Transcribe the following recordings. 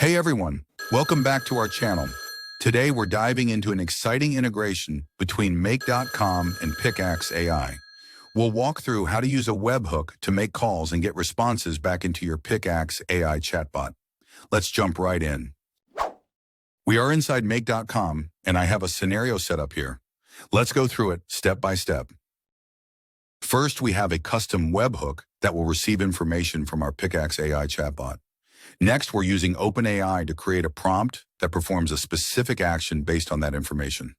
Hey everyone, welcome back to our channel. Today we're diving into an exciting integration between Make.com and PickAxe AI. We'll walk through how to use a webhook to make calls and get responses back into your PickAxe AI chatbot. Let's jump right in. We are inside Make.com and I have a scenario set up here. Let's go through it step by step. First, we have a custom webhook that will receive information from our PickAxe AI chatbot. Next, we're using OpenAI to create a prompt that performs a specific action based on that information.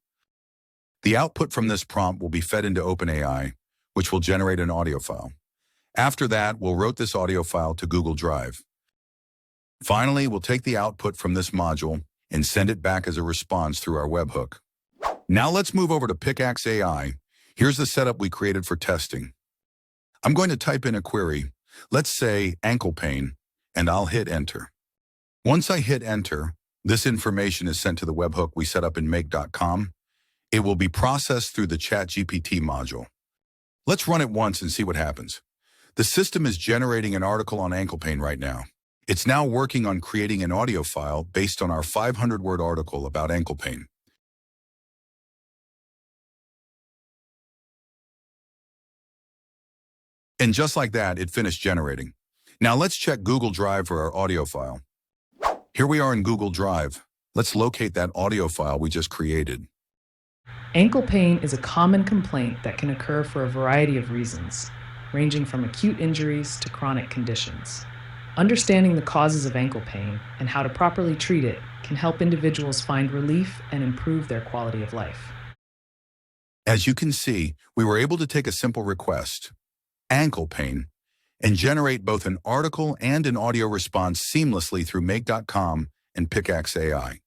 The output from this prompt will be fed into OpenAI, which will generate an audio file. After that, we'll route this audio file to Google Drive. Finally, we'll take the output from this module and send it back as a response through our webhook. Now let's move over to PickAxe AI. Here's the setup we created for testing. I'm going to type in a query, let's say ankle pain, and I'll hit enter. Once I hit enter, this information is sent to the webhook we set up in Make.com. It will be processed through the ChatGPT module. Let's run it once and see what happens. The system is generating an article on ankle pain right now. It's now working on creating an audio file based on our 500-word article about ankle pain. And just like that, it finished generating. Now let's check Google Drive for our audio file. Here we are in Google Drive. Let's locate that audio file we just created. Ankle pain is a common complaint that can occur for a variety of reasons, ranging from acute injuries to chronic conditions. Understanding the causes of ankle pain and how to properly treat it can help individuals find relief and improve their quality of life. As you can see, we were able to take a simple request, ankle pain, and generate both an article and an audio response seamlessly through Make.com and PickAxe AI.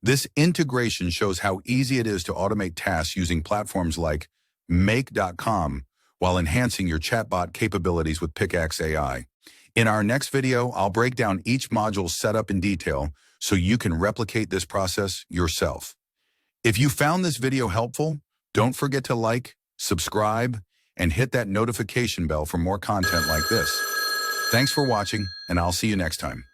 This integration shows how easy it is to automate tasks using platforms like Make.com while enhancing your chatbot capabilities with PickAxe AI. In our next video, I'll break down each module's setup in detail so you can replicate this process yourself. If you found this video helpful, don't forget to like, subscribe, and hit that notification bell for more content like this. Thanks for watching, and I'll see you next time.